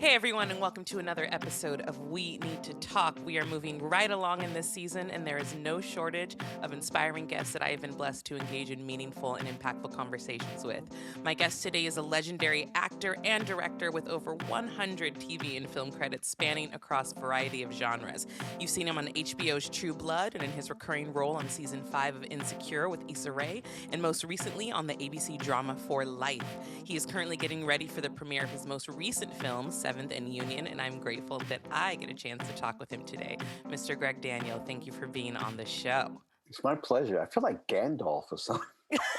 Hey everyone, and welcome to another episode of We Need to Talk. We are moving right along in this season, and there is no shortage of inspiring guests that I have been blessed to engage in meaningful and impactful conversations with. My guest today is a legendary actor and director with over 100 TV and film credits spanning across a variety of genres. You've seen him on HBO's True Blood and in his recurring role on season 5 of Insecure with Issa Rae, and most recently on the ABC drama For Life. He is currently getting ready for the premiere of his most recent film, Seventh and Union, and I'm grateful that I get a chance to talk with him today. Mr. Gregg Daniel, thank you for being on the show. It's my pleasure. I feel like Gandalf or something.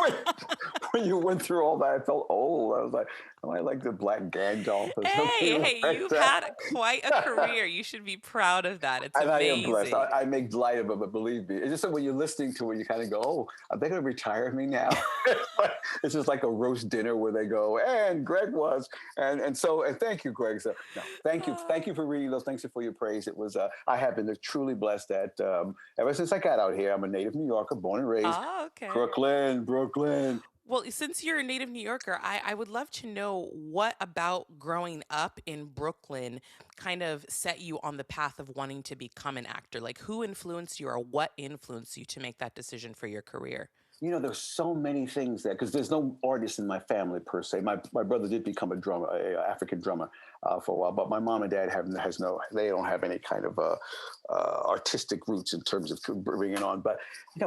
when, when you went through all that, I felt old. I was like, am I like the Black Gandalf or Hey, something hey, like you've had that? quite a career. You should be proud of that. It's And I am blessed. amazing. I make light of it, but believe me, it's just that when you're listening to it, you kind of go, oh, are they going to retire me now? It's just like a roast dinner where they go, and Greg was. And thank you, Greg. So, no, thank you for reading those. Thanks for your praise. It was, I have been truly blessed that ever since I got out here, I'm a native New Yorker, born and raised. Okay. Brooklyn. Well, since you're a native New Yorker, I would love to know what about growing up in Brooklyn kind of set you on the path of wanting to become an actor? Like, who influenced you or what influenced you to make that decision for your career? There's so many things there because there's no artist in my family per se. My brother did become a drummer, a African drummer for a while, but my mom and dad they don't have any kind of artistic roots in terms of bringing on. But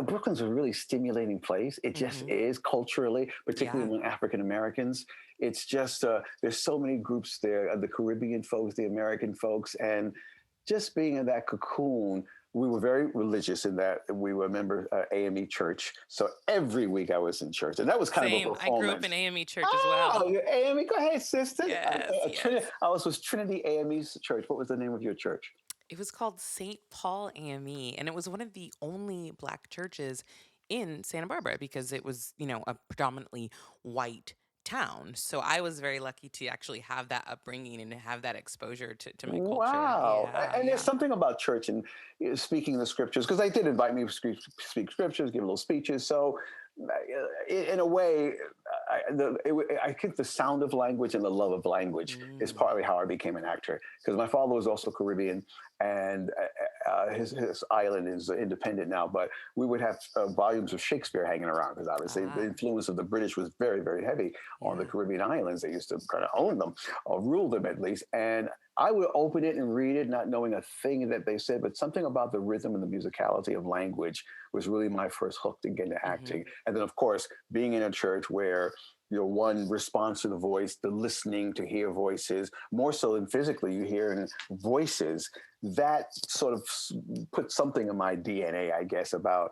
Brooklyn's a really stimulating place. It just is culturally, particularly among African Americans. It's just there's so many groups there, the Caribbean folks, the American folks, and just being in that cocoon. We were very religious in that we were a member AME church. So every week I was in church. And that was kind Same. of a I grew up performance. in AME church as well. Oh, AME, go ahead, sister. Yes. I was with Trinity AME's church. What was the name of your church? It was called St. Paul AME, and it was one of the only Black churches in Santa Barbara because it was, a predominantly white town. So I was very lucky to actually have that upbringing and have that exposure to my culture. Wow. Yeah, And there's yeah. something about church and speaking the scriptures, because they did invite me to speak scriptures, give little speeches. So, in a way, I think the sound of language and the love of language is Mm. partly how I became an actor. Because my father was also Caribbean, and his island is independent now. But we would have volumes of Shakespeare hanging around because obviously the Ah, influence of the British was very, very heavy on the yeah. Caribbean islands. They used to kind of own them or rule them at least. And I would open it and read it, not knowing a thing that they said, but something about the rhythm and the musicality of language was really my first hook to get into Hmm. acting. And then, of course, being in a church where one responds to the voice, the listening to hear voices, more so than physically, you hear voices. That sort of put something in my DNA, I guess, about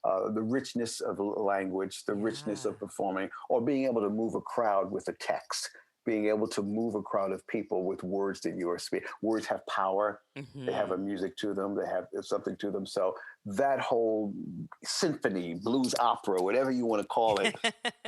the richness of language, the richness Yeah. of performing, or being able to move a crowd with a text, being able to move a crowd of people with words that you are speaking. Words have power. They have a Hmm. music to them. They have something to them. So that whole symphony, blues opera, whatever you want to call it,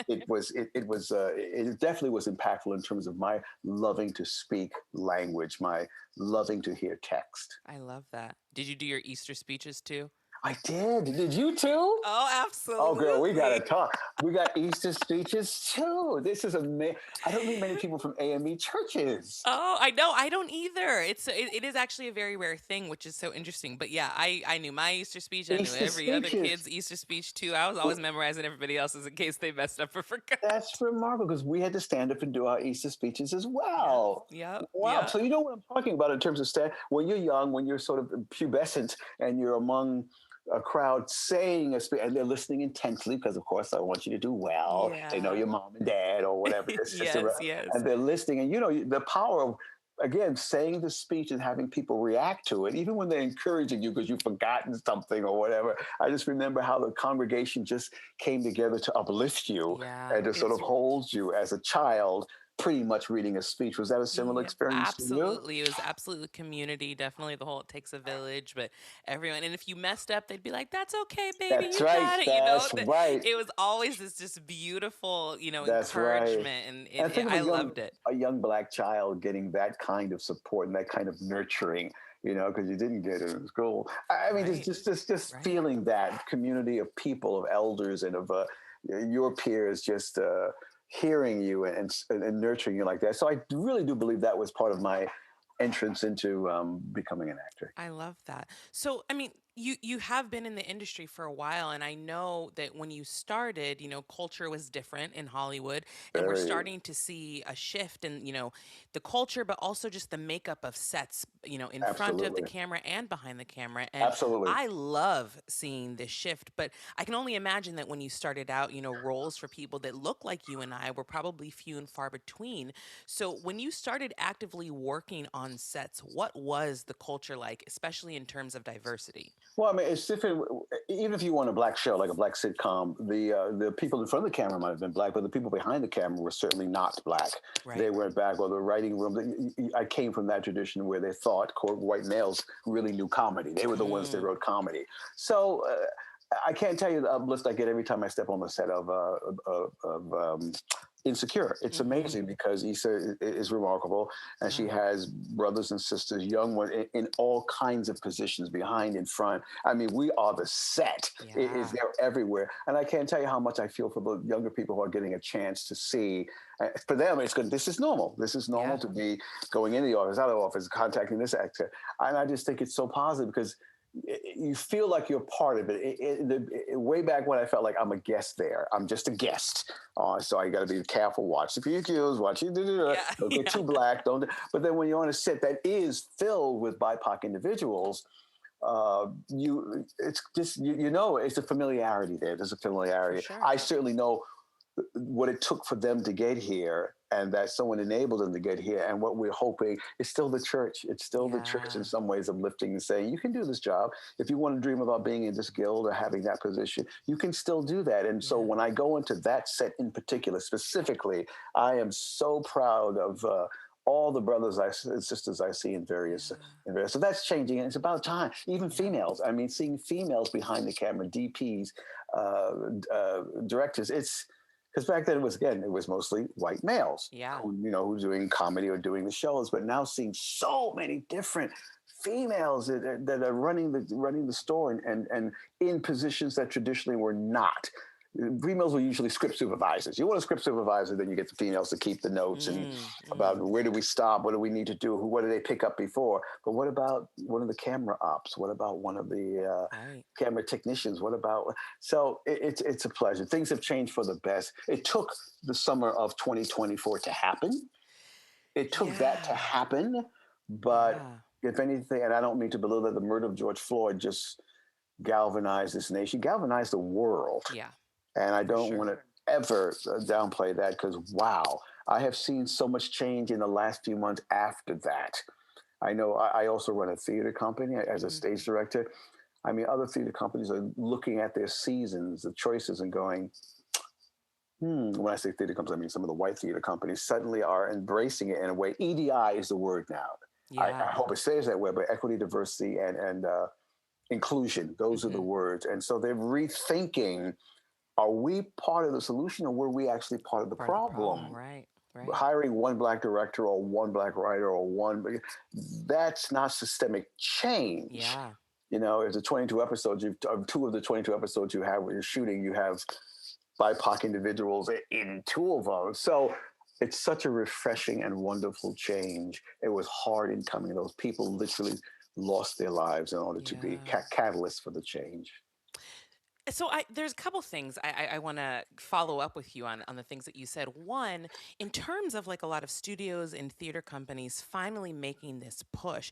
it definitely was impactful in terms of my loving to speak language, my loving to hear text. I love that. Did you do your Easter speeches too? I did. Did you too? Oh, Oh, girl, we got to absolutely. talk. We got Easter speeches too. This is amazing. I don't meet many people from AME churches. Oh, I know. I don't either. It is actually a very rare thing, which is so interesting. But yeah, I knew my Easter speech. I knew Easter every other speeches. kid's Easter speech too. I was always memorizing everybody else's in case they messed up or forgot. That's remarkable because we had to stand up and do our Easter speeches as Yep, well. yep, Wow. yep. So you know what I'm talking about in terms of when you're young, when you're sort of pubescent and you're among a crowd saying a speech and they're listening intently because of course I want you to do well. They know Yeah. your mom and dad or whatever, their sister, Yes, yes. and they're listening. And the power of again saying the speech and having people react to it, even when they're encouraging you because you've forgotten something or whatever. I just remember how the congregation just came together to uplift you Yeah. and to sort of hold you as a child pretty much reading a speech. Was that a similar Yeah, experience for you? absolutely. It was absolutely community. Definitely the whole it takes a village, but everyone. And if you messed up, they'd be like, "That's okay, baby. That's You right. got it." That's That right. it was always this just beautiful, That's right. encouragement, and And think of I loved it. a young Black child getting that kind of support and that kind of nurturing, because you didn't get it in school. I mean, Right, just right. feeling that community of people, of elders, and of your peers, just hearing you and nurturing you like that. So I really do believe that was part of my entrance into becoming an actor. I love that. So, I mean, you have been in the industry for a while, and I know that when you started, culture was different in Hollywood, and we're Very, starting to see a shift in, the culture, but also just the makeup of sets, in front of the absolutely, camera and behind the camera. And absolutely. I love seeing this shift, but I can only imagine that when you started out, roles for people that look like you and I were probably few and far between. So, when you started actively working on sets, what was the culture like, especially in terms of diversity? Well, I mean, it's different. Even if you want a black show, like a black sitcom, the people in front of the camera might have been black, but the people behind the camera were certainly not black. They Right. went back, or the writing room. I came from that tradition where they thought quote white males really knew comedy. They were the ones that Mm, wrote comedy. So I can't tell you the uplift I get every time I step on the set of Insecure. It's mhm. amazing because Issa is remarkable, and she Yeah. has brothers and sisters, young ones, in all kinds of positions, behind, in front. I mean, we are the set. It is Yeah. there everywhere, and I can't tell you how much I feel for the younger people who are getting a chance to see. For them, it's good. This is normal. This is normal Yeah. to be going in the office, out of the office, contacting this actor, and I just think it's so positive because you feel like you're part of it. Way back when I felt like I'm a guest there. I'm just a guest. So I got to be careful. Watch the few cues. Watch it. Yeah. Don't get Yeah. too black. Don't. But then when you're on a set that is filled with BIPOC individuals, it's just it's a familiarity there. There's a For familiarity. sure. I certainly know what it took for them to get here and that someone enabled them to get here, and what we're hoping is still the church. It's still the church in Yeah. some ways, of lifting and saying you can do this job. If you want to dream about being in this guild or having that position, you can still do that. And so Yeah. when I go into that set in particular, specifically, I am so proud of all the brothers and sisters I see in various, Yeah. so that's changing, and it's about time. Even Yeah. females, I mean, seeing females behind the camera, DPs, uh, directors, it's because back then it was mostly white males Yeah. who who were doing comedy or doing the shows, but now seeing so many different females that are running the store and in positions that traditionally were not. Females were usually script supervisors. You want a script supervisor, then you get the females to keep the notes and Mm, about mm. where do we stop, what do we need to do, what do they pick up before. But what about one of the camera ops? What about one of the Right. camera technicians? What about so it's a pleasure. Things have changed for the best. It took the summer of 2024 to happen. It took that to Yeah. happen, but Yeah. if anything, and I don't mean to belittle that, the murder of George Floyd just galvanized this nation, galvanized the world. Yeah. And I For don't want sure. to ever downplay that because, wow, I have seen so much change in the last few months after that. I know I also run a theater company as a Hmm. stage director. I mean, other theater companies are looking at their seasons, the choices, and going, when I say theater companies, I mean some of the white theater companies suddenly are embracing it in a way. EDI is the word now. Yeah. I hope it stays that way, but equity, diversity, and inclusion, those are the Hmm. words. And so they're rethinking, are we part of the solution or were we actually part of the Part of the problem. problem? Right. Right. Hiring one black director or one black writer or that's not systemic change. Yeah. If the 22 episodes, two of the 22 episodes you have where you're shooting, you have BIPOC individuals in two of them. So it's such a refreshing and wonderful change. It was hard in coming. Those people literally lost their lives in order to be Yeah. catalysts for the change. So there's a couple things I want to follow up with you on the things that you said. One, in terms of like a lot of studios and theater companies finally making this push,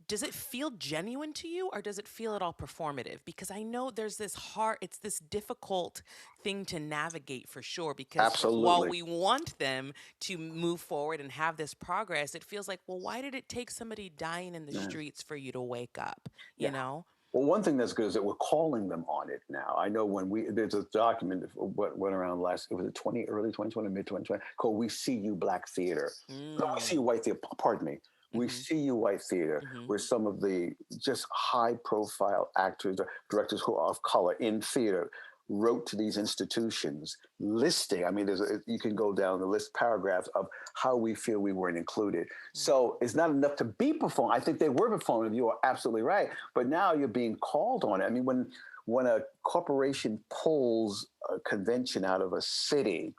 does it feel genuine to you or does it feel at all performative? Because I know there's it's this difficult thing to navigate for sure. Because while Absolutely. we want them to move forward and have this progress, it feels like, well, why did it take somebody dying in the Yeah. streets for you to wake up? You Yeah. know? Well, one thing that's good is that we're calling them on it now. I know there's a document that went around it was early 2020, mid 2020, called "We See You Black Theater." No, we see Mm. you white theater. Pardon me. We Hmm. see you white theater, Hmm. where some of the just high profile actors, directors who are of color in theater wrote to these institutions listing. I mean, you can go down the list paragraphs of how we feel we weren't included. So it's not enough to be performed. I think they were performed. You are absolutely right. But now you're being called on it. I mean, when a corporation pulls a convention out of a city,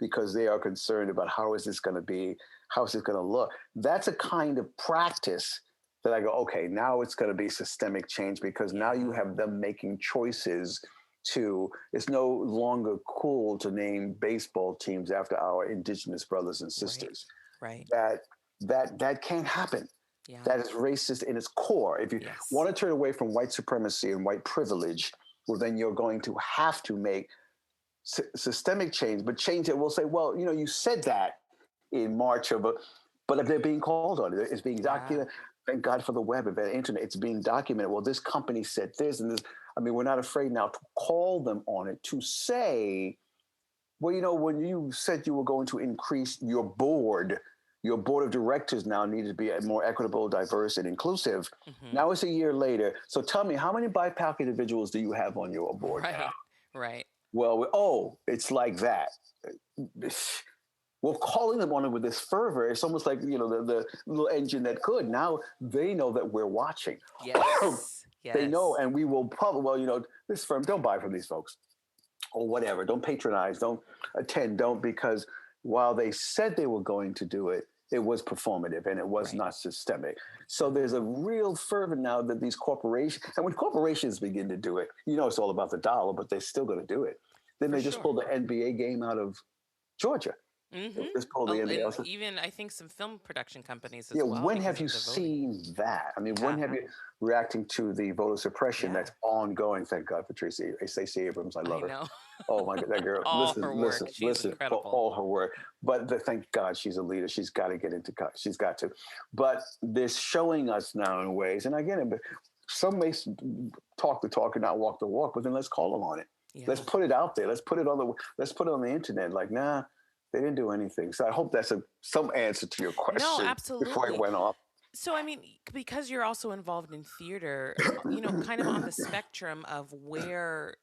because they are concerned about how is this going to be, how is it going to look. That's a kind of practice that I go, okay, now it's going to be systemic change because now you have them making choices to, it's no longer cool to name baseball teams after our indigenous brothers and sisters. Right. That can't happen. Yeah. That is racist in its core. If you want to turn away from white supremacy and white privilege, well, then you're going to have to make systemic change, but change it will say, well, you said that in March but if they're being called on it, it's being documented. Thank God for the web and the internet. It's being documented. Well, this company said this and this. I mean, we're not afraid now to call them on it, to say, well, when you said you were going to increase your board of directors now needed to be more equitable, diverse, and inclusive. Mm-hmm. Now it's a year later. So tell me, how many BIPOC individuals do you have on your board now? Right. Well, it's like that. Well, calling them on it with this fervor, it's almost like, the little engine that could. Now they know that we're watching. Yes. They know, and we will probably, this firm, don't buy from these folks or whatever. Don't patronize, don't attend, because while they said they were going to do it, it was performative and it was not systemic. So there's a real fervor now that these corporations, and when corporations begin to do it, it's all about the dollar, but they're still going to do it. Then they just pulled the NBA game out of Georgia. Mm-hmm. Even I think some film production companies as well. When have you seen that? I mean, when have you reacting to the voter suppression that's ongoing? Thank God for Stacey Abrams. I love her. Know. Oh my God, that girl! listen, for all her work. But thank God she's a leader. She's got to get into. She's got to. But this showing us now in ways, and again, some may talk the talk and not walk the walk. But then let's call them on it. Yeah. Let's put it out there. Let's put it on the internet. Like, nah. They didn't do anything. So I hope that's some answer to your question. No, absolutely. Before it went off. So, I mean, because you're also involved in theater, kind of on the spectrum of where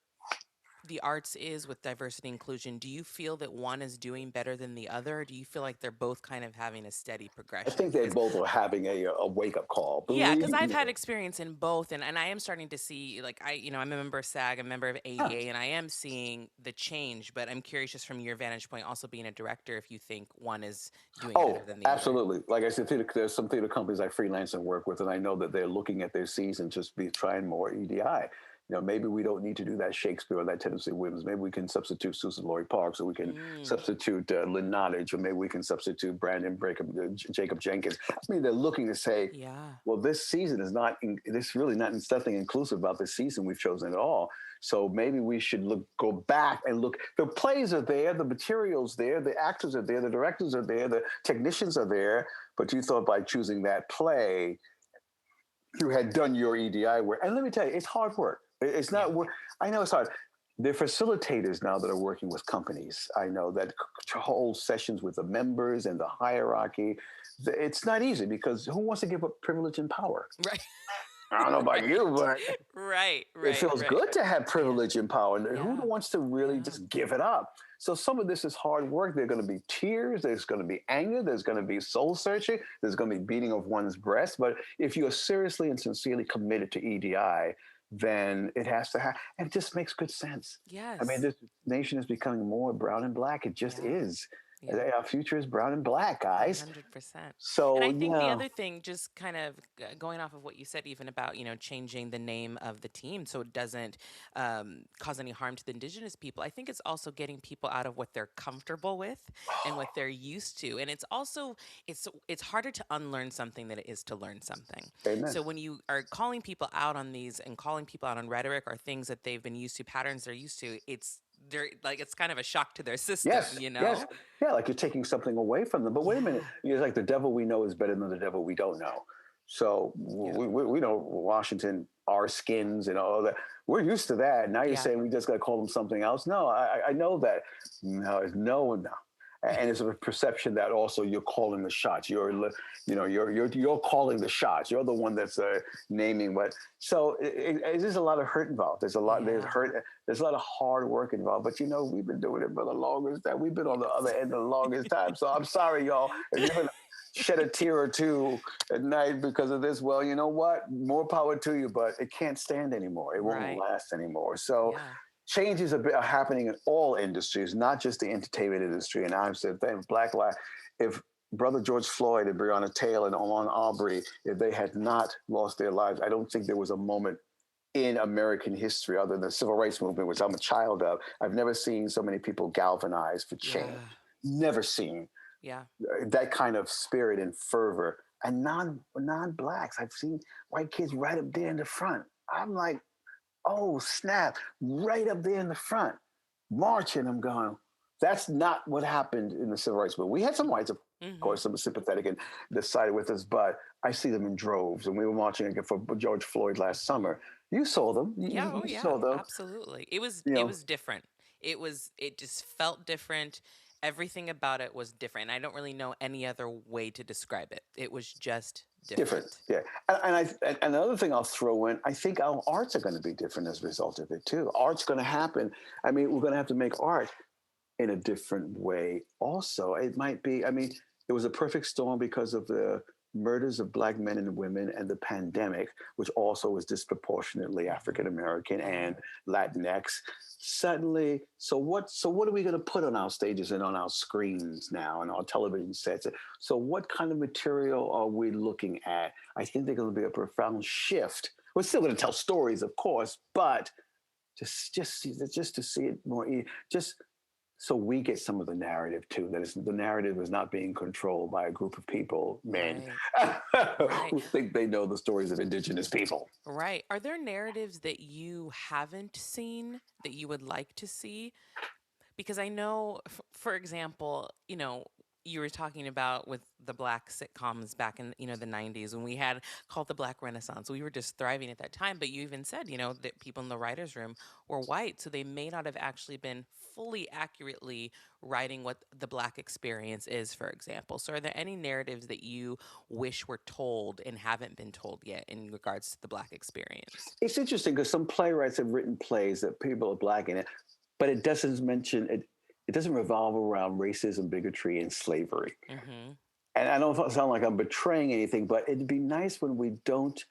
the arts is with diversity inclusion, do you feel that one is doing better than the other? Or do you feel like they're both kind of having a steady progression? I think they both are having a wake-up call. Because I've had experience in both, and I am starting to see, like, I'm a member of SAG, I'm a member of ADA, and I am seeing the change, but I'm curious just from your vantage point, also being a director, if you think one is doing better than the absolutely. Other. Like I said, there's some theater companies I freelance and work with, and I know that they're looking at their season just be trying more EDI. Maybe we don't need to do that Shakespeare or that Tennessee Williams. Maybe we can substitute Susan Laurie Parks, or we can substitute Lynn Nottage, or maybe we can substitute Brandon Jacob Jenkins. I mean, they're looking to say, well, this season is there's nothing inclusive about this season we've chosen at all. So maybe we should go back and look. The plays are there, the materials there, the actors are there, the directors are there, the technicians are there. But you thought by choosing that play, you had done your EDI work. And let me tell you, it's hard work. It's not work. I know it's hard. There are facilitators now that are working with companies. I know that hold sessions with the members and the hierarchy. It's not easy because who wants to give up privilege and power? Right. I don't know about you, but it feels good to have privilege and power. Who wants to really just give it up? So some of this is hard work. There are going to be tears. There's going to be anger. There's going to be soul searching. There's going to be beating of one's breast. But if you are seriously and sincerely committed to EDI, then it has to happen. And it just makes good sense. Yes. I mean, this nation is becoming more brown and black. It just is. Yeah. Our future is brown and black, guys. 100%. So, and I think the other thing, just kind of going off of what you said, even about, changing the name of the team so it doesn't cause any harm to the indigenous people. I think it's also getting people out of what they're comfortable with and what they're used to. And it's also, it's harder to unlearn something than it is to learn something. Amen. So when you are calling people out on these and calling people out on rhetoric or things that they've been used to, patterns they're used to, it's kind of a shock to their system, Yes. Yeah, like you're taking something away from them. But wait a minute, it's like the devil we know is better than the devil we don't know. So we know Washington, our skins and all that. We're used to that. Now you're saying we just got to call them something else. No, I know that. No. And it's a perception that also you're calling the shots. You're calling the shots. You're the one that's naming what. So there's a lot of hurt involved. There's a lot. There's hurt. There's a lot of hard work involved. But we've been doing it for the longest time. We've been on the other end the longest time. So I'm sorry, y'all. If you're gonna shed a tear or two at night because of this, well, you know what? More power to you. But it can't stand anymore. It won't last anymore. So. Yeah. changes are happening in all industries, not just the entertainment industry. And I've said, Black Lives, if Brother George Floyd and Breonna Taylor and Ahmaud Arbery, if they had not lost their lives, I don't think there was a moment in American history other than the civil rights movement, which I'm a child of. I've never seen so many people galvanized for change. Yeah. Never seen Yeah. that kind of spirit and fervor. And non-blacks, I've seen white kids right up there in the front. I'm like, oh snap, right up there in the front, marching. I'm going, that's not what happened in the civil rights movement. We had some whites, of Hmm. course, some sympathetic and decided with us, but I see them in droves. And we were marching again for George Floyd last summer. You saw them. Yeah, oh You yeah, saw them. absolutely. It was You it know, was different. It just felt different. Everything about it was different. I don't really know any other way to describe it. It was just different. different. Yeah. And another thing I'll throw in, I think our arts are going to be different as a result of it too. Art's going to happen. I mean, we're going to have to make art in a different way also. It might be, I mean, it was a perfect storm because of the murders of black men and women and the pandemic, which also was disproportionately Hmm. African American Yeah. and Latinx. Suddenly, so what are we going to put on our stages and on our screens now and our television sets? So what kind of material are we looking at? I think there's going to be a profound shift. We're still going to tell stories, of course, but just to see it more, just so we get some of the narrative too. That is, the narrative is not being controlled by a group of people, men, Right. Right. who think they know the stories of indigenous people. Right. Are there narratives that you haven't seen that you would like to see? Because I know, for example, you were talking about with the black sitcoms back in, the 90s when we had called the Black Renaissance. We were just thriving at that time. But you even said, that people in the writer's room were white. So they may not have actually been fully accurately writing what the black experience is, for example. So are there any narratives that you wish were told and haven't been told yet in regards to the black experience? It's interesting because some playwrights have written plays that people are black in it, but it doesn't mention it. It doesn't revolve around racism, bigotry, and slavery. Mm-hmm. And I don't sound like I'm betraying anything, but it'd be nice when we don't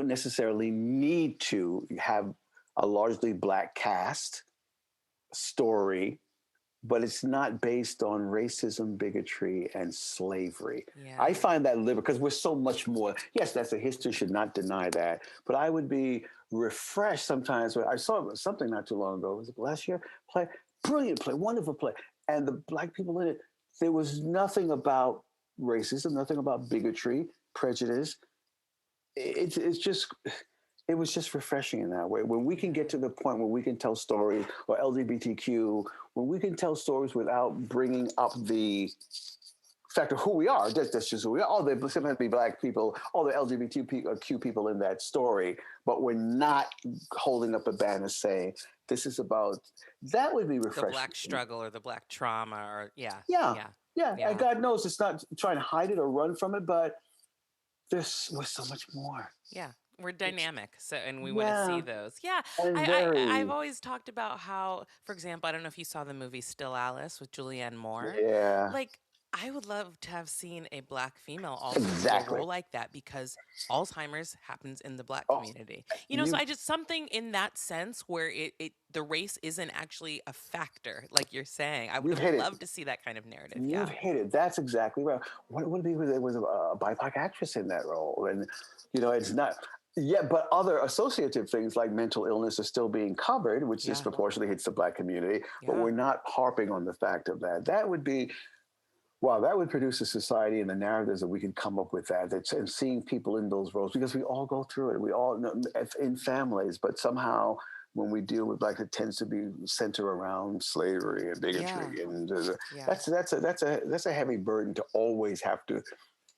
necessarily need to have a largely black cast story, but it's not based on racism, bigotry, and slavery. I Yeah. find that liberal because we're so much more. Yes, that's a history, should not deny that. But I would be refreshed sometimes. When I saw something not too long ago, was it last year? Play, brilliant play, wonderful play. And the black people in it, there was nothing about racism, nothing about bigotry, prejudice. It's just it was just refreshing in that way. When we can get Yeah. to the point where we can tell stories, or LGBTQ, when we can tell stories without bringing up the fact of who we are, that's just who we are. All the simply black people, all the LGBTQ people in that story, but we're not holding up a banner saying, this is about, that would be The refreshing. black struggle or the black trauma or yeah. Yeah, Yeah. yeah. And Yeah. God knows it's not trying to hide it or run from it, but this was so much more. Yeah. We're It's, dynamic. So and we want to see yeah, those. Yeah. and I've very, always talked about how, for example, I don't know if you saw the movie Still Alice with Julianne Moore. yeah, Like, I would love to have seen a black female also do a exactly. role like that because Alzheimer's happens in the black Oh, community. So you I just something in that sense where it the race isn't actually a factor, like you're saying. I would you've have hit it. loved to see that kind of narrative. You've Yeah. hit it. That's exactly right. What would it be if there was a BIPOC actress in that role? And it's not. Yeah, but other associative things like mental illness are still being covered, which Yeah. disproportionately hits the black community. But Yeah. we're not harping on the fact of that. That would be wow. That would produce a society and the narratives that we could come up with that. That's and seeing people in those roles because we all go through it. We all know in families, but somehow when we deal with black, it tends to be centered around slavery and Yeah. bigotry, and Yeah. that's a heavy burden to always have to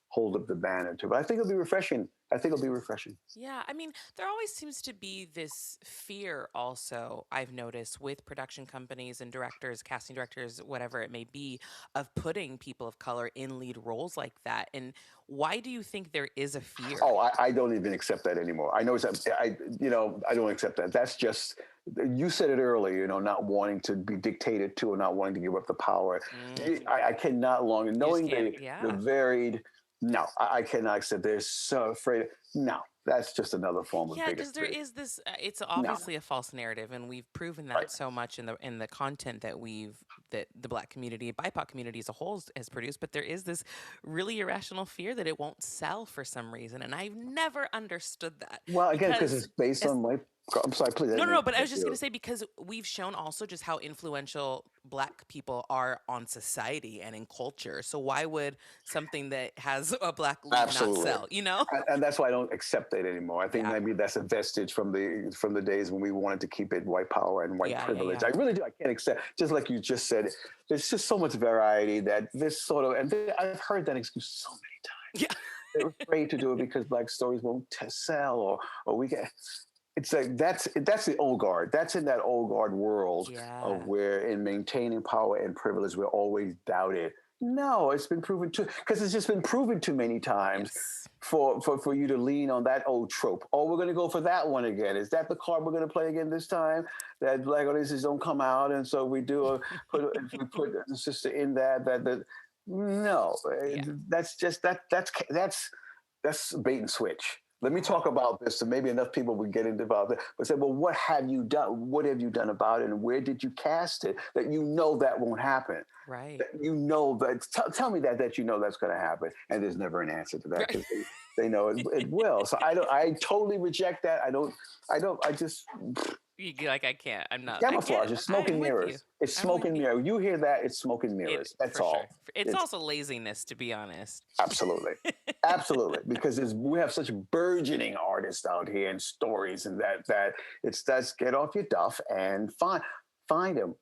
hold up the banner to. But I think it'll be refreshing. I think it'll be refreshing. Yeah, I mean, there always seems to be this fear also, I've noticed with production companies and directors, casting directors, whatever it may be, of putting people of color in lead roles like that. And why do you think there is a fear? Oh, I don't even accept that anymore. I know I don't accept that. That's just you said it earlier. Not wanting to be dictated to or not wanting to give up the power. Mm, I cannot longer you just knowing can't, the yeah. varied. No, I cannot accept. They're so afraid. No, that's just another form of Yeah, because there bigotry. is this. It's No, obviously a false narrative, and we've proven right. that so much in the content that the Black community, BIPOC community as a whole has produced. But there is this really irrational fear that it won't sell for some reason, and I've never understood that Well, again, because because it's based as on white. I'm sorry, please. I no, didn't no, mean no. to But I was cut just going to you. say because we've shown also just how influential Black people are on society and in culture. So why would something that has a Black lead not Absolutely. sell? You know? And that's why I don't accept it anymore. I think Yeah, maybe that's a vestige from the days when we wanted to keep it white power and white yeah, yeah, privilege. yeah. I really do. I can't accept, just like you just said, there's just so much variety that this sort of, and I've heard that excuse so many times. Yeah. They're afraid to do it because Black stories won't sell, or we get. It's like that's the old guard. That's in that old guard world of Yeah. where in maintaining power and privilege, we're always doubted. No, it's been proven too, because it's just been proven too many times Yes. for you to lean on that old trope. Oh, we're going to go for that one again. Is that the card we're going to play again this time? That Black audiences don't come out, and so we do we put the sister in that. No, Yeah. that's just that's bait and switch. Let me Yeah. talk about this, so maybe enough people would get into about it. But say, well, what have you done? What have you done about it, and where did you cast it that you know that won't happen? Right. That you know that. Tell me that you know that's going to happen, and there's never an answer to that Right. because they know it will. So I don't. I totally reject that. I don't. I don't. I just Like I can't. I'm not. I get camouflage. it. It's smoke I'm and with you. mirrors. It's I'm smoke with and you. mirror. You hear that? It's smoke and It mirrors. That's for sure. all. It's It's also laziness, to be honest. absolutely. Absolutely, because we have such burgeoning artists out here and stories, and that it's that's get off your duff and find them.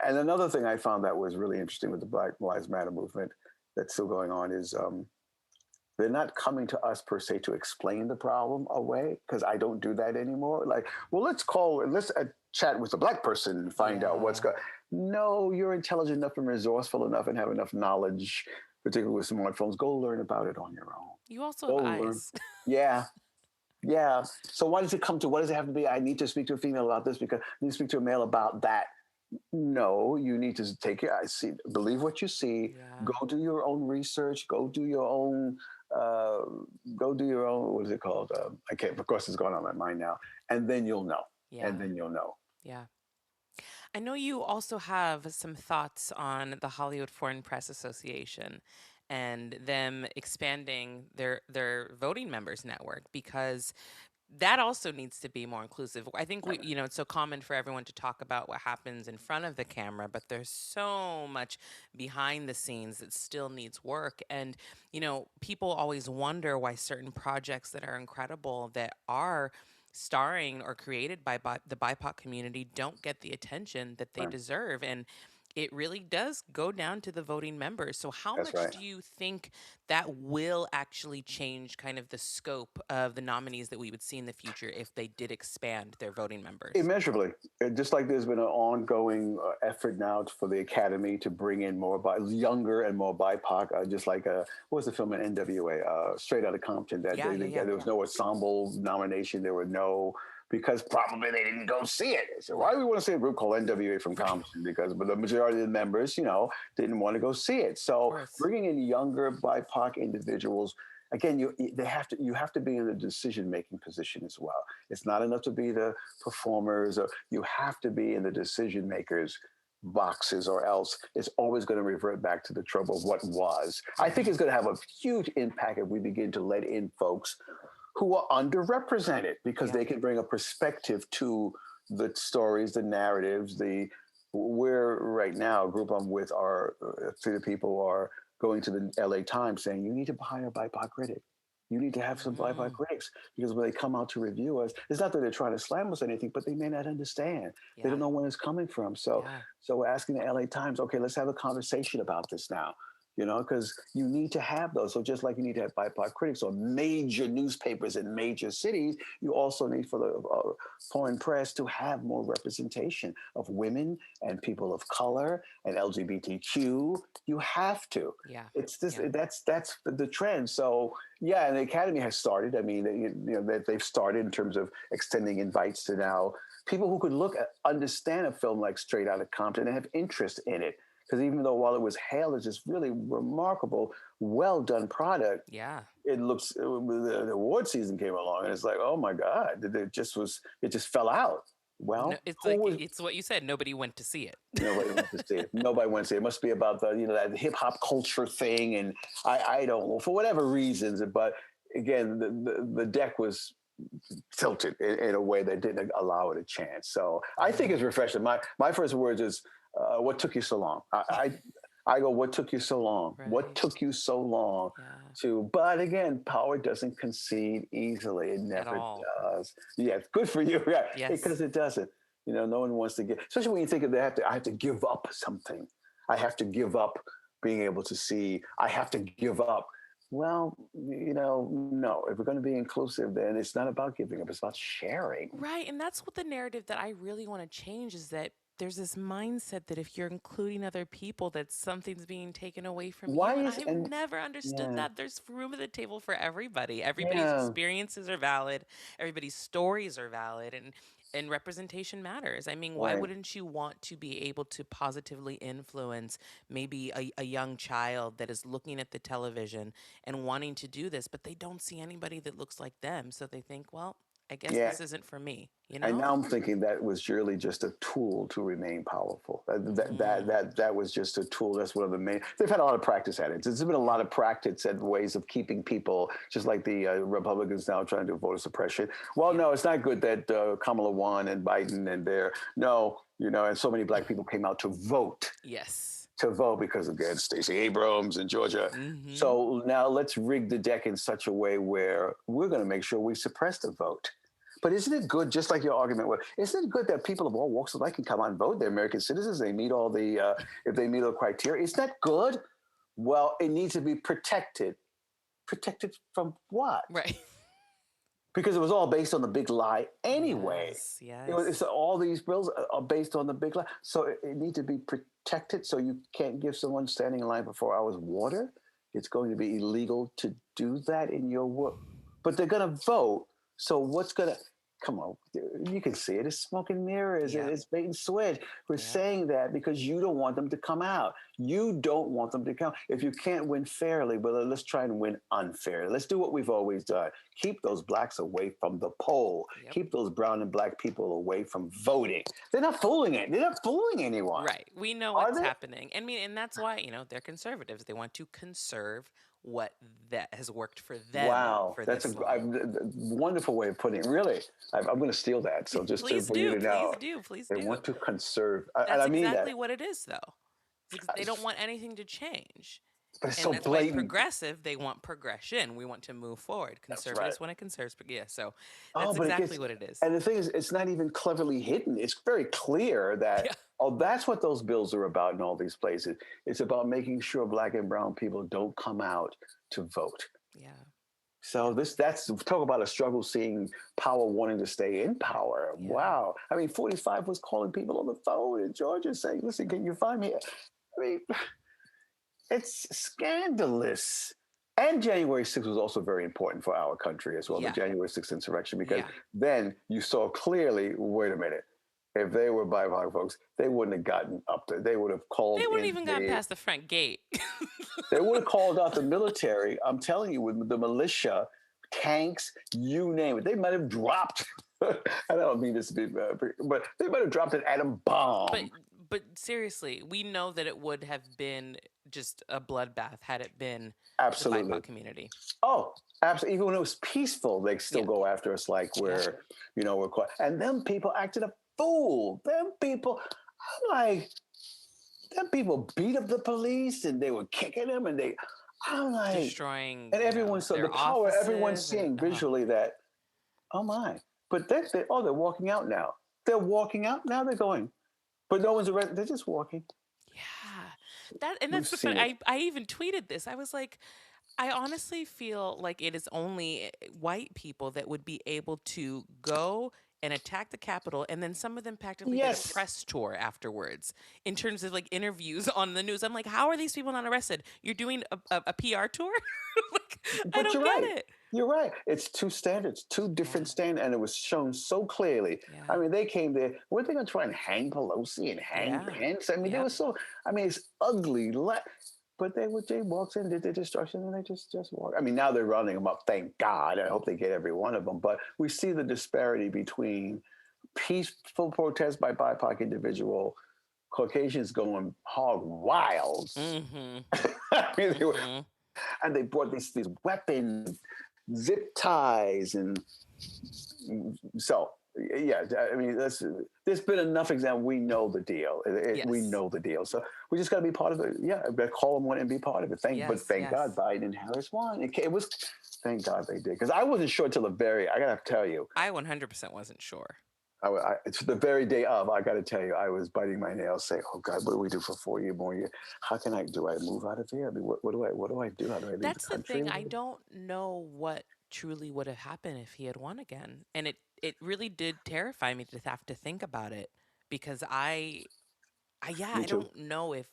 And another thing I found that was really interesting with the Black Lives Matter movement that's still going on is they're not coming to us per se to explain the problem away, because I don't do that anymore. Like, well, let's chat with a Black person and find out what's Yeah. going. No, you're intelligent enough and resourceful enough and have enough knowledge, particularly with smartphones. Go learn about it on your own. You also Go have learn. eyes. Yeah, yeah. So why does it come to? What does it have to be? I need to speak to a female about this because I need to speak to a male about that. No, you need to take your eyes. See, believe what you see. Yeah. Go do your own research. Go do your own. Uh, go do your own. What is it called? I can't. Of course, it's going on my mind now. And then you'll know. And Yeah. then you'll know. Yeah. I know you also have some thoughts on the Hollywood Foreign Press Association and them expanding their voting members network because that also needs to be more inclusive. I think it's so common for everyone to talk about what happens in front of the camera, but there's so much behind the scenes that still needs work. And, people always wonder why certain projects that are incredible that are starring or created by the BIPOC community don't get the attention that they Right. deserve. And it really does go down to the voting members. So, how That's much right. do you think that will actually change kind of the scope of the nominees that we would see in the future if they did expand their voting members? Immeasurably. Just like there's been an ongoing effort now for the Academy to bring in more younger and more BIPOC, just like what was the film in NWA, Straight Outta Compton, that Yeah, yeah, yeah. there was no ensemble nomination, there were no, because probably they didn't go see it. So why do we want to see a group called NWA from Compton? Because but the majority of the members, didn't want to go see it. Of So course. bringing in younger BIPOC individuals, again, you have to be in a decision making position as well. It's not enough to be the performers. Or you have to be in the decision makers boxes, or else it's always going to revert back to the trouble of what was. I think it's going to have a huge impact if we begin to let in folks who are underrepresented, because Yeah. they can bring a perspective to the stories, the narratives. We're right now, a group I'm with are three of the people are going to the LA Times saying, you need to hire a BIPOC critic. You need to have some BIPOC Hmm. critics, because when they come out to review us, it's not that they're trying to slam us or anything, but they may not understand. They Yeah. don't know where it's coming from. So, Yeah. so we're asking the LA Times, okay, let's have a conversation about this now. Because you need to have those. So just like you need to have BIPOC critics on major newspapers in major cities, you also need for the foreign press to have more representation of women and people of color and LGBTQ. You have to. Yeah. It's this. Yeah. That's the trend. So yeah, and the Academy has started. I mean, that they've started in terms of extending invites to now people who could understand a film like Straight Outta Compton and have interest in it, because even though while it was hailed as this really remarkable, well done product, Yeah. it looks the award season came along and it's like, oh my God, it just fell out. No, Well, it's who like was it's what you said. Nobody went to see it. nobody went to see it? Nobody went to see it. It must be about the that hip hop culture thing, and I don't know for whatever reasons, but again, the deck was tilted in a way that didn't allow it a chance. So I think Yeah. it's refreshing. My first words is, "What took you so long?" I go, "What took you so long? What Right. took you so long Yeah. to?" But again, power doesn't concede easily. It At never all. does. Yeah, good for you. Yeah, Yes. because it doesn't. No one wants to get, especially when you think of that. I have to give up something. I have to give up being able to see. I have to give up. Well, no. If we're going to be inclusive, then it's not about giving up. It's about sharing. Right. And that's what the narrative that I really want to change is that there's this mindset that if you're including other people, that something's being taken away from Why you. And is I've and never understood Yeah, that. There's room at the table for everybody. Everybody's yeah, experiences are valid, everybody's stories are valid, and representation matters. I mean, why right. wouldn't you want to be able to positively influence maybe a young child that is looking at the television and wanting to do this, but they don't see anybody that looks like them. So they think, well, I guess Yeah. this isn't for me, you And know? now I'm thinking that was really just a tool to remain powerful. Hmm. That was just a tool. That's one of the main. They've had a lot of practice at it. There's been a Yeah. lot of practice at ways of keeping people, just like the Republicans now trying to do voter suppression. Well, Yeah. no, it's not good that Kamala won and Biden and there. No, and so many black people came out to vote. Yes. To vote because again, Stacey Abrams in Georgia. Hmm. So now let's rig the deck in such a way where we're going to make sure we suppress the vote. But isn't it good, just like your argument was, isn't it good that people of all walks of life can come out and vote? They're American citizens. They meet all if they meet all the criteria. Isn't that good? Well, it needs to be protected. Protected from what? Right. Because it was all based on the big lie anyway. Yes. Yes. It's all these bills are based on the big lie, so it needs to be protected. So you can't give someone standing in line for 4 hours water. It's going to be illegal to do that in your work, but they're going to vote. So what's going to come on? You can see it. It's smoke and mirrors. Yep. It's bait and switch. We're Yep. saying that because you don't want them to come out. You don't want them to come. If you can't win fairly, well, let's try and win unfairly. Let's do what we've always done. Keep those blacks away from the poll. Yep. Keep those brown and black people away from voting. They're not fooling it. They're not fooling anyone. Right. We know Are what's they? happening. I mean, and that's why, they're conservatives. They want to conserve what that has worked for them Wow, for that's this long. wonderful way of putting it. Really, I'm going to steal that. So just Please for you do. to Please know, do. Please they do. want to conserve, and That's I mean that. exactly what it is, though. They don't want anything to change. But it's And so that's why blatant. progressive, they want progression. We want to move forward. That's right. Conservatives want to conserve. Yeah, so Oh, that's but it exactly gets, what it is. and the thing is, it's not even cleverly hidden. It's very clear that, Yeah. oh, that's what those bills are about in all these places. It's about making sure black and brown people don't come out to vote. Yeah. So Yeah. that's talk about a struggle seeing power wanting to stay in power. Yeah. Wow. I mean, 45 was calling people on the phone in Georgia saying, listen, can you find me? I mean, it's scandalous. And January 6th was also very important for our country as well, the Yeah. January 6th insurrection, because Yeah. then you saw clearly, wait a minute, if they were BIPOC folks, they wouldn't have gotten up there. They would have They called wouldn't in even gotten the, past the front gate. they would have called out the military. I'm telling you, with the militia, tanks, you name it. They might have dropped, I don't mean this to be, but they might have dropped an atom But bomb. but seriously, we know that it would have been just a bloodbath had it been the Absolutely. BIPOC community. Oh, absolutely. Even when it was peaceful, they still Yeah. go after us like Yeah. we're quiet. And them people acted a fool. Them people, I'm like, them people beat up the police and they were kicking them and I'm like, Destroying, and everyone saw the their power, everyone's offices and seeing visually that, oh my. But they're walking out now. They're walking out now. They're going, but no one's arrested. They're just walking. yeah. That's We've the fun. seen it. I even tweeted this. I was like, I honestly feel like it is only white people that would be able to go and attack the Capitol, and then some of them practically did a Yes, press tour afterwards in terms of like interviews on the news. I'm like, how are these people not arrested? You're doing a PR tour? Like, I but don't you're get right. it. You're right. It's two standards, two different Yeah, standards, and it was shown so clearly. I yeah, mean, they came there. Were they going to try and hang Pelosi and hang yeah, Pence? I mean, they yep. were so. I mean, it's ugly. But they walked in, did their destruction, and they just walked. I mean, now they're rounding them up. Thank God. I hope they get every one of them. But we see the disparity between peaceful protest by BIPOC individual Caucasians going hog wild. Mm-hmm. I mean, Mm-hmm. and they brought these weapons, zip ties, and so yeah. I mean, there's been enough example. We know the deal. We Yes. know the deal. So we just got to be part of it. Yeah, call them one and be part of it. But Yes. thank God Yes. Biden and Harris won. It was. Thank God they did, because I wasn't sure till the very. I gotta tell you, I 100% wasn't sure. it's the very day of. I gotta tell you, I was biting my nails, saying, "Oh God, what do we do for 4 more years? How can I do? I move out of here? I mean, what do I do? How do I leave the That's the country?" thing. I don't know what truly would have happened if he had won again. And it really did terrify me to have to think about it because yeah, Me I too. don't know if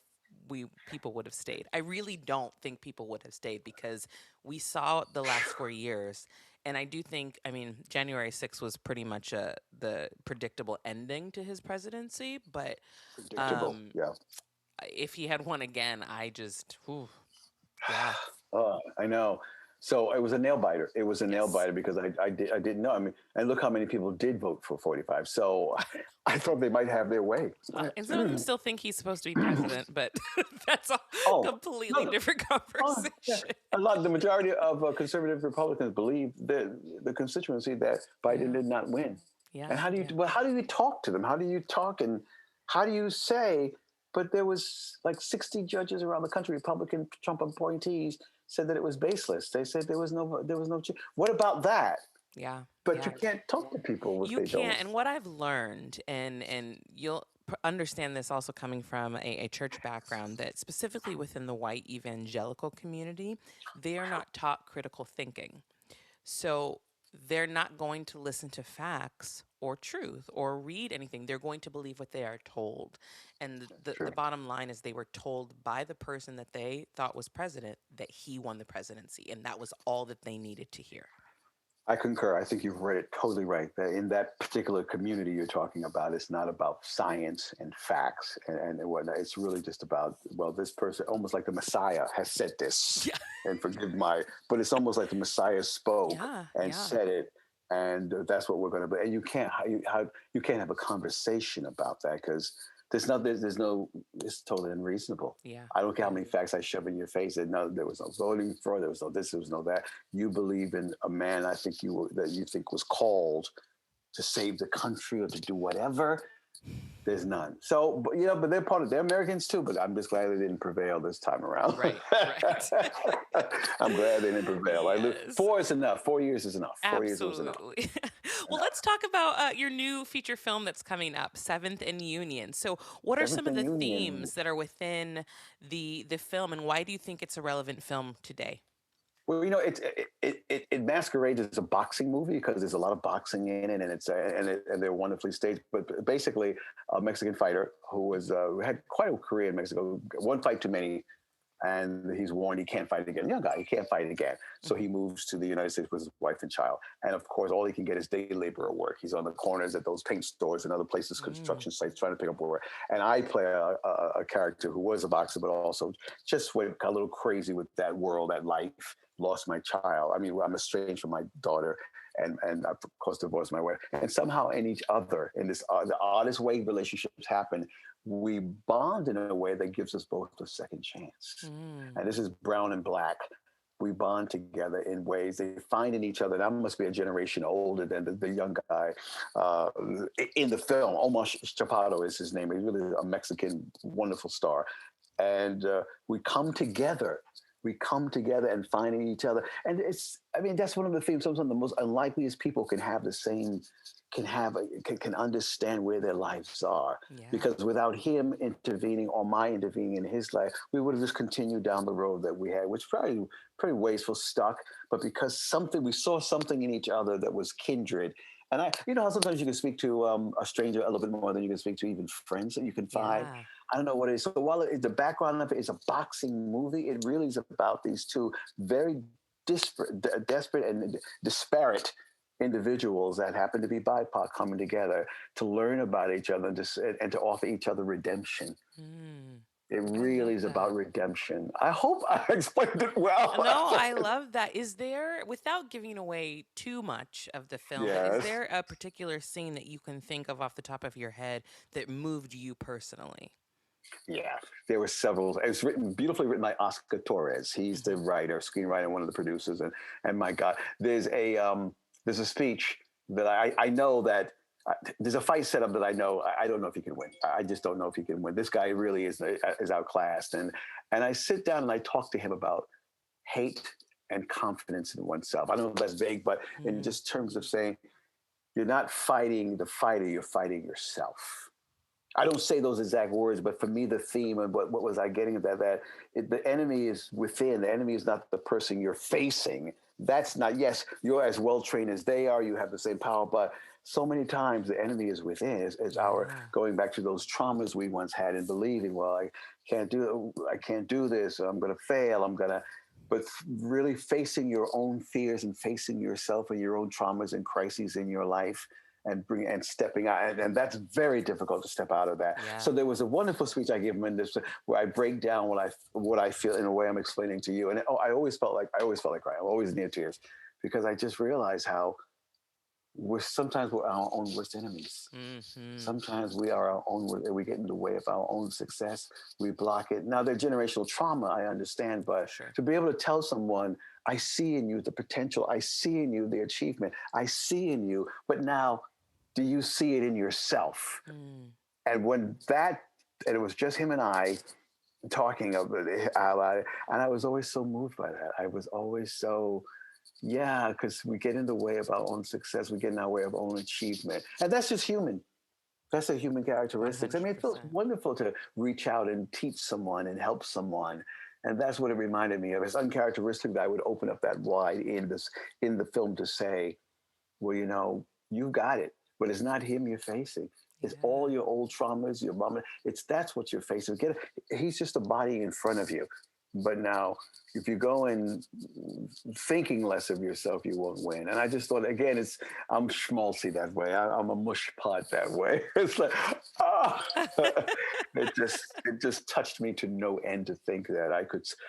we people would have stayed. I really don't think people would have stayed because we saw the last 4 years. And I do think, I mean, January 6th was pretty much the predictable ending to his presidency. But Predictable. um, Yeah. if he had won again, I just, whew, yeah, I know. So it was a nail biter. It was a nail yes. biter because I didn't know. I mean, and look how many people did vote for 45. So I thought they might have their way. And some of them still think he's supposed to be president, but that's a Oh completely no! different Oh yeah. conversation. The majority of conservative Republicans believe that the constituency that Biden Yeah, did not win. yeah, And how do you? yeah. Well, how do you talk to them? How do you talk and how do you say? But there was like 60 judges around the country, Republican Trump appointees, said that it was baseless. They said there was no. What about that? Yeah, But yeah. you can't talk to people if You they don't. can't. And what I've learned, and you'll understand this also coming from a church background, that specifically within the white evangelical community, they are not taught critical thinking. So they're not going to listen to facts or truth or read anything. They're going to believe what they are told. And the True. bottom line is they were told by the person that they thought was president that he won the presidency. And that was all that they needed to hear. I concur. I think you've read it totally right. That in that particular community you're talking about, it's not about science and facts and whatnot. It's really just about, well, this person, almost like the Messiah has said this, Yeah. and forgive my, but it's almost like the Messiah spoke Yeah. and Yeah. said it, and that's what we're going to be. And you can't, you can't have a conversation about that because there's no, it's totally unreasonable. Yeah. I don't care how Yeah. many facts I shove in your face. And no, there was no voting for. There was no this. There was no that. You believe in a man. I think that you think was called to save the country or to do whatever. There's none. So, but they're Americans too. But I'm just glad they didn't prevail this time around. Right. Right. I'm glad they didn't prevail. Yes. 4 is enough. 4 years is enough. 4 years was enough. Absolutely. Well, let's talk about your new feature film that's coming up, Seventh and Union. So, what are some Seventh of and the Union. themes that are within the film, and why do you think it's a relevant film today? Well, it masquerades as a boxing movie because there's a lot of boxing in it, and and they're wonderfully staged. But basically, a Mexican fighter who had quite a career in Mexico, one fight too many, and he's warned he can't fight again. Young guy, he can't fight again. So he Mhm. moves to the United States with his wife and child. And of course, all he can get is day laborer work. He's on the corners at those paint stores and other places, Mm. construction sites, trying to pick up work. And I play a character who was a boxer, but also just went a little crazy with that world, that life. Lost my child. I mean, I'm estranged from my daughter, and of course divorced my wife. And somehow in each other, in this the oddest way relationships happen, we bond in a way that gives us both a second chance. Mm. And this is brown and black. We bond together in ways they find in each other. And I must be a generation older than the young guy uh, in the film. Omar Chaparro is his name. He's really a Mexican, wonderful star. And we come together. We come together and finding each other. And that's one of the themes. Sometimes the most unlikeliest people can have the same, can understand where their lives are. Yeah. Because without him intervening or my intervening in his life, we would have just continued down the road that we had, which probably pretty wasteful, stuck. But because we saw something in each other that was kindred, And how sometimes you can speak to a stranger a little bit more than you can speak to even friends that you can find. Yeah. I don't know what it is. So while the background of it is a boxing movie, it really is about these two very desperate and disparate individuals that happen to be BIPOC coming together to learn about each other and to offer each other redemption. Mm, It I really love is that. about redemption. I hope I explained it well. No, I love that. Is there, without giving away too much of the film, but is Yes. there a particular scene that you can think of off the top of your head that moved you personally? Yeah, there were several. It was beautifully written by Oscar Torres. He's the Hmm. writer, screenwriter, one of the producers. And my God, there's a speech that I know that there's a fight set up that I know I don't know if he can win. I just don't know if he can win. This guy really is outclassed. And I sit down and I talk to him about hate and confidence in oneself. I don't know if that's vague, but in Mm, just terms of saying you're not fighting the fighter, you're fighting yourself. I don't say those exact words, but for me, the theme and what was I getting at the enemy is within. The enemy is not the person you're facing. That's not, yes, you're as well trained as they are. You have the same power, but so many times the enemy is within, is our yeah. going back to those traumas we once had and believing, well, I can't do this. I'm going to fail. but really facing your own fears and facing yourself and your own traumas and crises in your life and stepping out, and that's very difficult to step out of that. Yeah. So there was a wonderful speech I gave him in this where I break down what I feel in a way I'm explaining to you, and I always felt like crying. I'm always near tears because I just realized how we're our own worst enemies. Hmm. Sometimes we are our own. We get in the way of our own success. We block it. Now, they're generational trauma. I understand, For but sure. to be able to tell someone, "I see in you the potential. I see in you the achievement. I see in you." But now, do you see it in yourself? Mm. And and it was just him and I talking about it, and I was always so moved by that. I was always so, yeah, because we get in the way of our own success. We get in our way of our own achievement, and that's just human. That's a human characteristics. I mean, it feels 100%. wonderful to reach out and teach someone and help someone. And that's what it reminded me of. It's uncharacteristic that I would open up that wide in the film to say, well, you got it, but it's not him you're facing. It's Yeah. all your old traumas, your mama. That's what you're facing. He's just a body in front of you. But now, if you go in thinking less of yourself, you won't win. And I just thought, again, I'm schmaltzy that way. I'm a mush pot that way. It's like, ah, it just touched me to no end to think that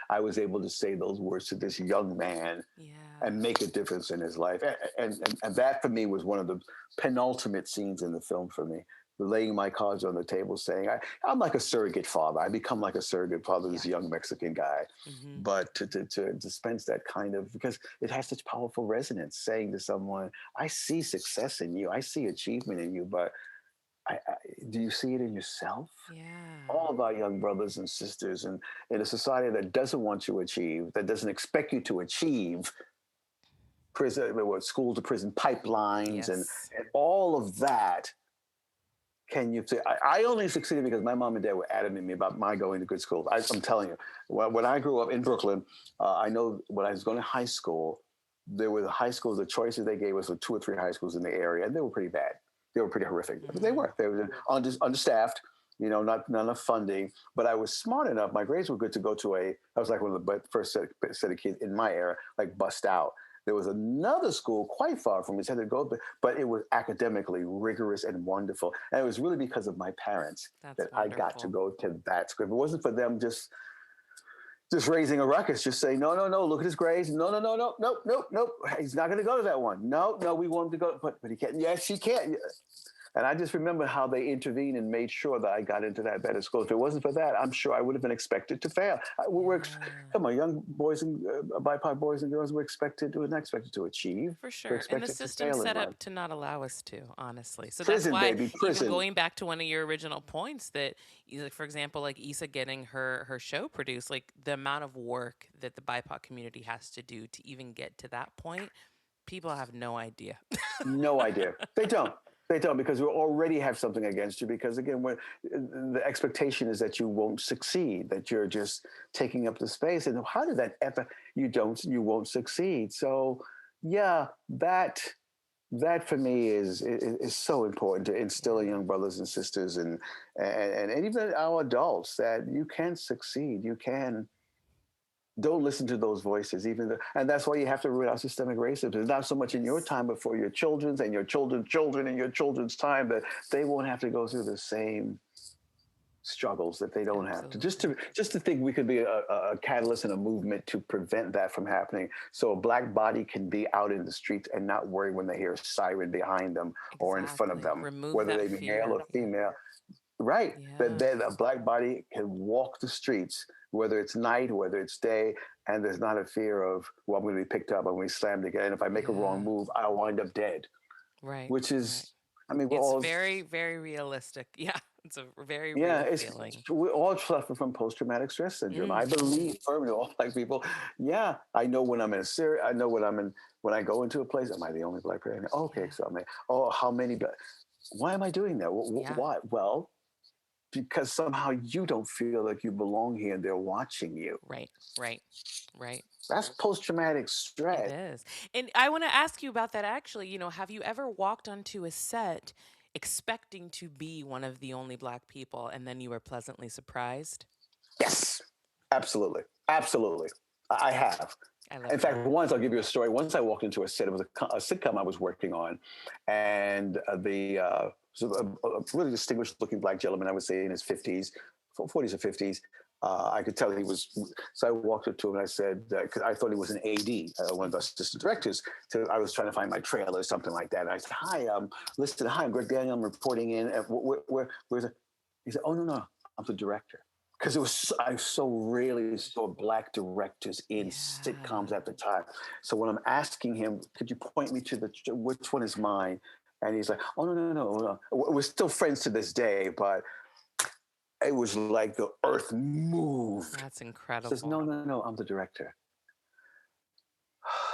I was able to say those words to this young man Yeah. and make a difference in his life. And that for me was one of the penultimate scenes in the film for me. Laying my cards on the table, saying, I'm like a surrogate father. I become like a surrogate father, Yeah. this young Mexican guy. Hmm. But to dispense that kind of, because it has such powerful resonance, saying to someone, I see success in you, I see achievement in you, but do you see it in yourself? Yeah. All of our young brothers and sisters, and in a society that doesn't want you to achieve, that doesn't expect you to achieve, school to prison pipelines Yes. and all of that. Can you say, I only succeeded because my mom and dad were adamant me about my going to good schools. I'm telling you, when I grew up in Brooklyn, I know when I was going to high school, there were the high schools, the choices they gave us were two or three high schools in the area, and they were pretty bad. They were pretty horrific. But Mm. they were understaffed, not enough funding. But I was smart enough. My grades were good to go to I was like one of the first set of kids in my era, like bust out. There was another school quite far from which I had to go, but it was academically rigorous and wonderful. And it was really because of my parents That's that I got to wonderful. go to that school. If it wasn't for them just raising a ruckus, just saying, no, no, no, look at his grades. No, no, no, no, nope, nope, nope. He's not going to go to that one. No, no, we want him to go, but he can't. Yes, he can't. And I just remember how they intervened and made sure that I got into that better school. If it wasn't for that, I'm sure I would have been expected to fail. Yeah. Come on, young boys and BIPOC boys and girls, we're not expected to achieve. For We're sure. And the expected to system's fail in set life. up to not allow us to, honestly. So that's Prison, why, baby, even prison. going back to one of your original points, that, like, for example, like Issa getting her show produced, like the amount of work that the BIPOC community has to do to even get to that point, people have no idea. No idea. They don't. They don't, because we already have something against you. Because again, the expectation is that you won't succeed, that you're just taking up the space. And how did that ever? You won't succeed. So yeah, that for me is so important to instill in Yeah. young brothers and sisters and even our adults that you can succeed. You can don't listen to those voices, and that's why you have to root out systemic racism. It's not so much in your Yes. time, but for your children's and your children's children and your children's time, that they won't have to go through the same struggles that they don't have to. Just Absolutely. to think we could be a catalyst and a movement to prevent that from happening. So a black body can be out in the streets and not worry when they hear a siren behind them or in front of Exactly. them, Remove whether that they be male fear. or female. Right. That Yeah. then a black body can walk the streets, whether it's night, whether it's day, and there's not a fear of, well, I'm going to be picked up, I'm going to be slammed again. And if I make a wrong Yeah. move, I'll wind up dead, Right. which Right. is, I mean, we're It's all, very, very realistic. Yeah. It's a very yeah, real it's, feeling. we all suffer from post-traumatic stress syndrome. I Mm-hmm. believe firmly, all black people. Yeah, I know when I'm in a Syria, I know when I'm in, when I go into a place, am I the only black person? Okay, Yeah. so I'm like, oh, how many, why am I doing that? Yeah. Why? Well, because somehow you don't feel like you belong here and they're watching you. Right. Right. Right. That's post-traumatic It stress. is. And I want to ask you about that actually. Have you ever walked onto a set expecting to be one of the only black people and then you were pleasantly surprised? Yes, absolutely. Absolutely. I have. I love In that. fact, once I'll give you a story. Once I walked into a set, it was a sitcom I was working on, and so a really distinguished looking black gentleman, I would say in his 50s, 40s or 50s. I could tell he was. So I walked up to him and I said, because I thought he was an AD, one of the assistant directors. So I was trying to find my trailer or something like that. And I said, "Hi, listen, hi, I'm Gregg Daniel. I'm reporting in. Where's it?" He said, "Oh no, I'm the director." Because I so rarely saw black directors in sitcoms Yeah. at the time. So when I'm asking him, could you point me to which one is mine? And he's like, oh no. We're still friends to this day, but it was like the earth moved. That's He says, incredible. no, I'm the director.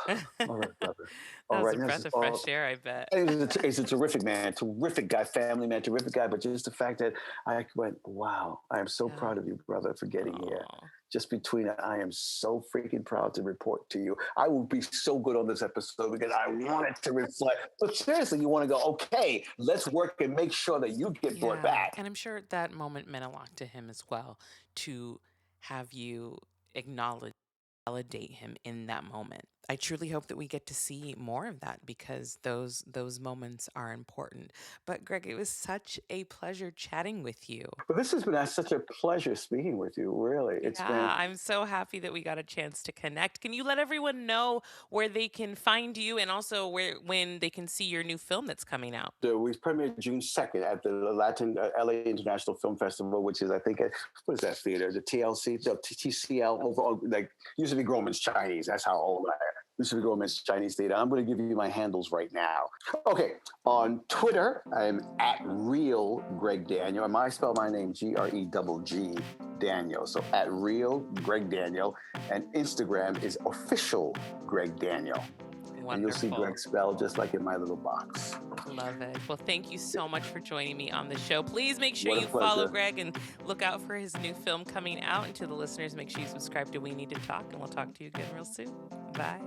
All right, brother. That All was right. a And breath of all, fresh air, I bet. he's a terrific man, terrific guy, family man, terrific guy. But just the fact that I went, wow, I am so Yeah. proud of you, brother, for getting here. Oh, Just between it, I am so freaking proud to report to you. I will be so good on this episode because I wanted to reflect. But seriously, you want to go, okay, let's work and make sure that you get brought yeah. back. And I'm sure that moment meant a lot to him as well to have you acknowledge, validate him in that moment. I truly hope that we get to see more of that because those moments are important. But Greg, it was such a pleasure chatting with you. But this has been such a pleasure speaking with you, really. It's been Yeah, I'm so happy that we got a chance to connect. Can you let everyone know where they can find you and also where when they can see your new film that's coming out? we premiered June 2nd at the Latin LA International Film Festival, which is, I think, what is that theater? The TLC, the TCL, over, like, used to be Grauman's Chinese. That's how old I am. Used to be Grauman's Chinese Theater. I'm going to give you my handles right now. Okay, on Twitter, I'm at Real Gregg Daniel. And I spell my name Greg Daniel. So at Real Gregg Daniel. And Instagram is official Gregg Daniel. And you'll see Wonderful. Greg spelled just like in my little box. Love it. Well, thank you so much for joining me on the show. Please make sure What a you follow pleasure. Greg and look out for his new film coming out. And to the listeners, make sure you subscribe to We Need to Talk, and we'll talk to you again real soon. Bye.